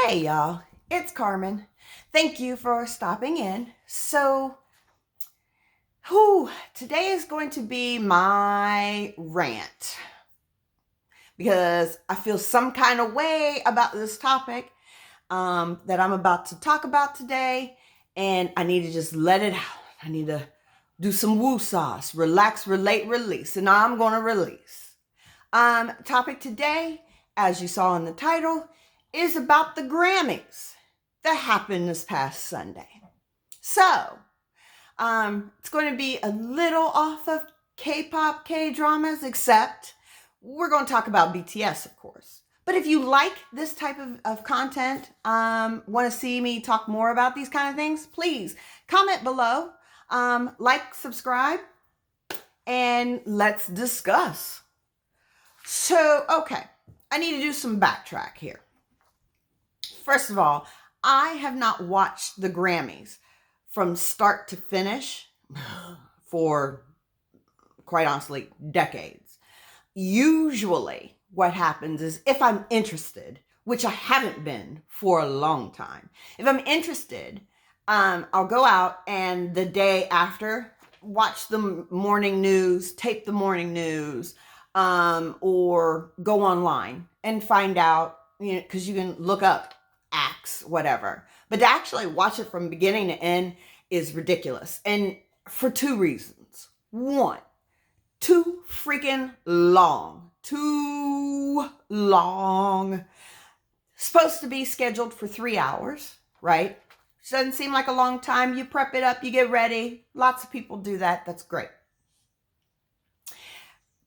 Hey y'all, it's Carmen. Thank you for stopping in. Today is going to be my rant because I feel some kind of way about this topic that I'm about to talk about today, and I need to just let it out. I need to do some woo sauce, relax, relate, release, and I'm going to release. Topic today, as you saw in the title, is about the Grammys that happened this past Sunday. So, it's going to be a little off of K-pop, K-dramas, except we're going to talk about BTS, of course. But if you like this type of content, want to see me talk more about these kind of things, please comment below, like, subscribe, and let's discuss. So, okay, I need to do some backtrack here. First of all, I have not watched the Grammys from start to finish for, quite honestly, decades. Usually what happens is if I'm interested, which I haven't been for a long time, if I'm interested, I'll go out and the day after watch the morning news, tape the morning news, or go online and find out, because you can look up acts, whatever. But to actually watch it from beginning to end is ridiculous. And for two reasons. One, too freaking long. Too long. Supposed to be scheduled for 3 hours, right? Doesn't seem like a long time. You prep it up, you get ready. Lots of people do that. That's great.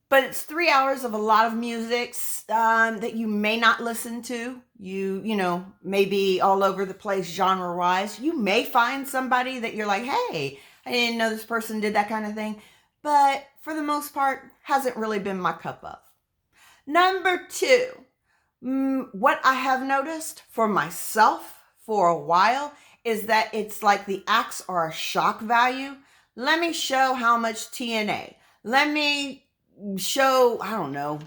But it's 3 hours of a lot of music that you may not listen to. You know, maybe all over the place genre-wise. You may find somebody that you're like, hey, I didn't know this person did that kind of thing. But for the most part, hasn't really been my cup of. Number two, what I have noticed for myself for a while is that it's like the acts are a shock value. Let me show how much TNA. Let me show, I don't know,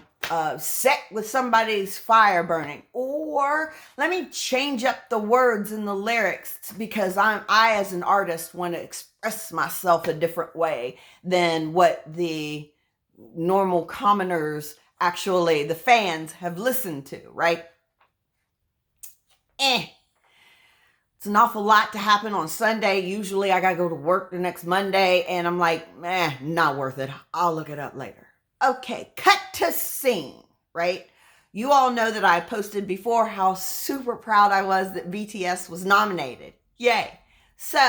set with somebody's fire burning, or let me change up the words in the lyrics because I as an artist want to express myself a different way than what the normal commoners, actually the fans, have listened to, right? It's an awful lot to happen on Sunday. Usually I gotta go to work the next Monday and I'm like, not worth it. I'll look it up later. Okay, cut to scene, right? You all know that I posted before how super proud I was that BTS was nominated. Yay. So,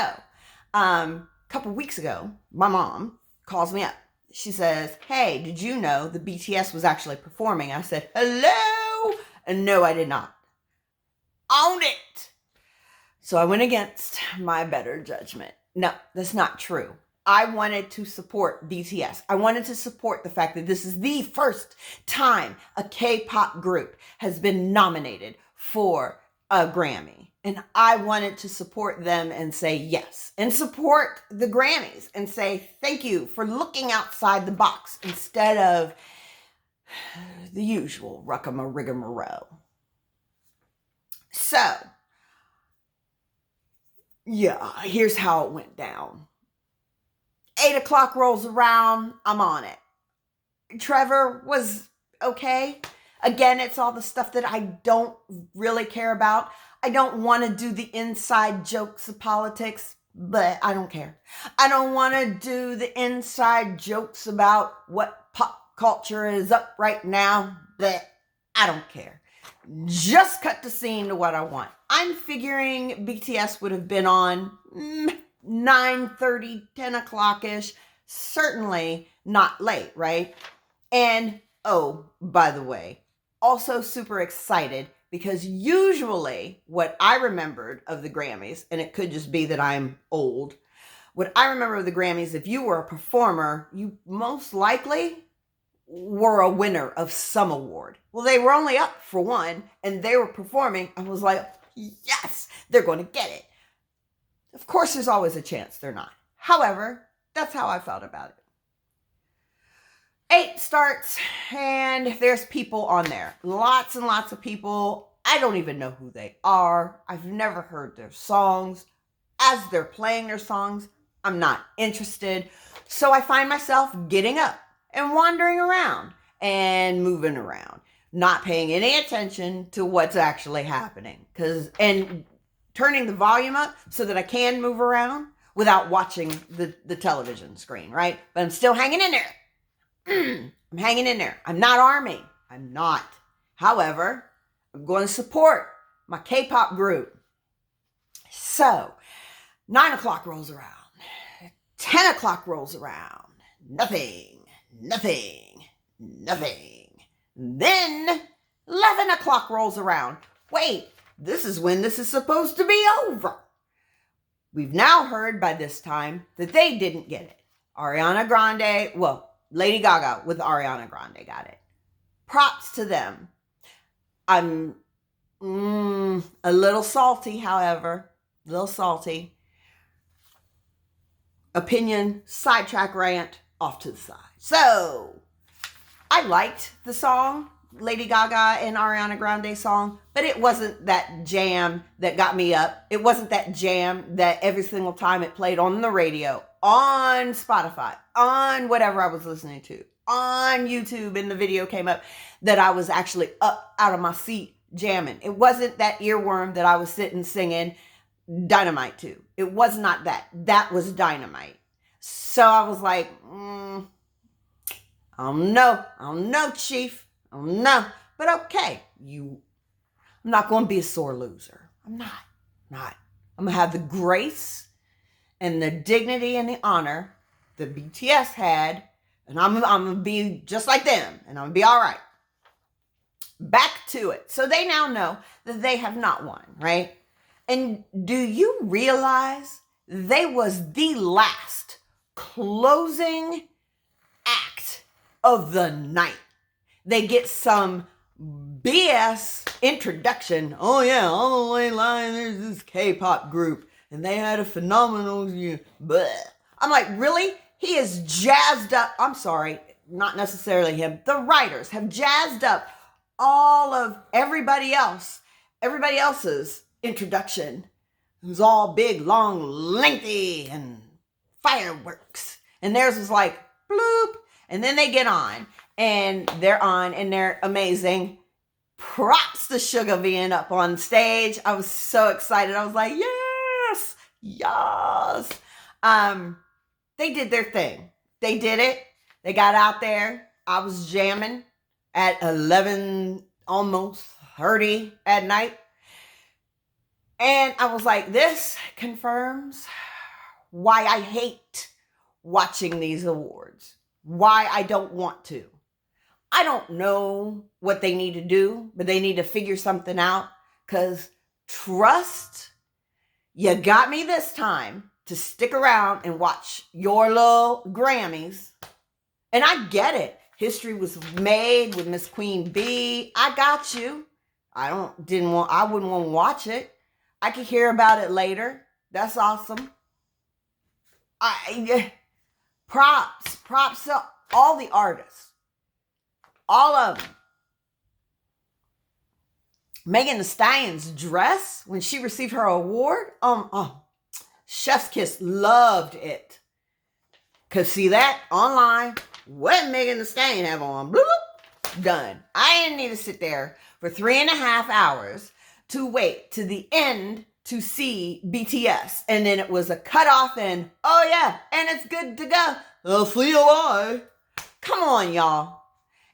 a couple weeks ago, my mom calls me up. She says, hey, did you know the BTS was actually performing? I said, hello? And no, I did not. Own it. So I went against my better judgment. No, that's not true. I wanted to support BTS. I wanted to support the fact that this is the first time a K-pop group has been nominated for a Grammy. And I wanted to support them and say yes. And support the Grammys and say thank you for looking outside the box instead of the usual ruckamarigamarow. So, yeah, here's how it went down. 8 o'clock rolls around, I'm on it. Trevor was okay. Again, it's all the stuff that I don't really care about. I don't want to do the inside jokes of politics, but I don't care. I don't want to do the inside jokes about what pop culture is up right now, but I don't care. Just cut the scene to what I want. I'm figuring BTS would have been on 9:30, 10 o'clock-ish, certainly not late, right? And, oh, by the way, also super excited because usually what I remembered of the Grammys, and it could just be that I'm old, what I remember of the Grammys, if you were a performer, you most likely were a winner of some award. Well, they were only up for one, and they were performing. I was like, yes, they're going to get it. Of course, there's always a chance they're not. However, that's how I felt about it. 8 starts, and there's people on there. Lots and lots of people. I don't even know who they are. I've never heard their songs. As they're playing their songs, I'm not interested. So I find myself getting up and wandering around and moving around, not paying any attention to what's actually happening. And turning the volume up so that I can move around without watching the television screen, right? But I'm still hanging in there. I'm hanging in there. I'm not Army. I'm not. However, I'm going to support my K-pop group. So, 9 o'clock rolls around. 10 o'clock rolls around. Nothing. Then 11 o'clock rolls around. Wait, this is when this is supposed to be over. We've now heard by this time that they didn't get it. Ariana Grande, Lady Gaga with Ariana Grande got it. Props to them. I'm a little salty, however. A little salty. Opinion, sidetrack, rant, off to the side. So, I liked the song, Lady Gaga and Ariana Grande song, but it wasn't that jam that got me up. It wasn't that jam that every single time it played on the radio, on Spotify, on whatever I was listening to, on YouTube and the video came up, that I was actually up out of my seat jamming. It wasn't that earworm that I was sitting singing Dynamite to. It was not that. That was Dynamite. So I was like, I don't know, Chief. I don't know. But okay, I'm not going to be a sore loser. I'm not. I'm going to have the grace and the dignity and the honor that BTS had, and I'm going to be just like them, and I'm going to be all right. Back to it. So they now know that they have not won, right? And do you realize they was the last closing act of the night? They get some BS introduction. Oh yeah, all the way line, there's this K-pop group, and they had a phenomenal year. Bleh. I'm like, really? He is jazzed up. I'm sorry, not necessarily him. The writers have jazzed up all of everybody else's introduction. It was all big, long, lengthy, and fireworks. And theirs was like, bloop. And then they get on, and they're on, and they're amazing. Props to Sugar being up on stage. I was so excited. I was like, yes. They did their thing. They did it. They got out there. I was jamming at 11, almost 30 at night. And I was like, this confirms why I hate watching these awards. Why I don't want to. I don't know what they need to do, but they need to figure something out. Because trust, you got me this time to stick around and watch your little Grammys. And I get it. History was made with Miss Queen Bee. I got you. I wouldn't want to watch it. I could hear about it later. That's awesome. Props to all the artists. All of them. Megan Thee Stallion's dress when she received her award. Chef's kiss, loved it. Could see that online. What did Megan Thee Stallion have on? Bloop, done. I didn't need to sit there for 3.5 hours to wait to the end to see BTS. And then it was a cutoff and, oh yeah, and it's good to go. I'll see you live. Come on, y'all.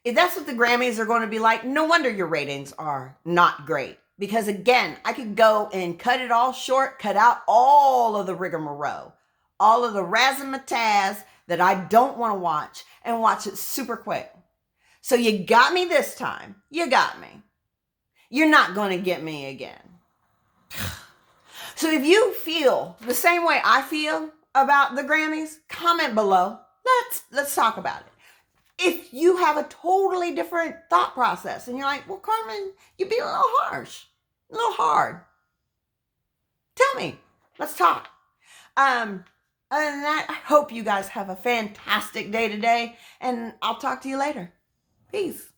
If that's what the Grammys are going to be like, no wonder your ratings are not great. Because again, I could go and cut it all short, cut out all of the rigmarole, all of the razzmatazz that I don't want to watch, and watch it super quick. So you got me this time. You got me. You're not going to get me again. So if you feel the same way I feel about the Grammys, comment below. Let's talk about it. If you have a totally different thought process and you're like, well, Carmen, you'd be a little harsh, a little hard. Tell me. Let's talk. Other than that, I hope you guys have a fantastic day today, and I'll talk to you later. Peace.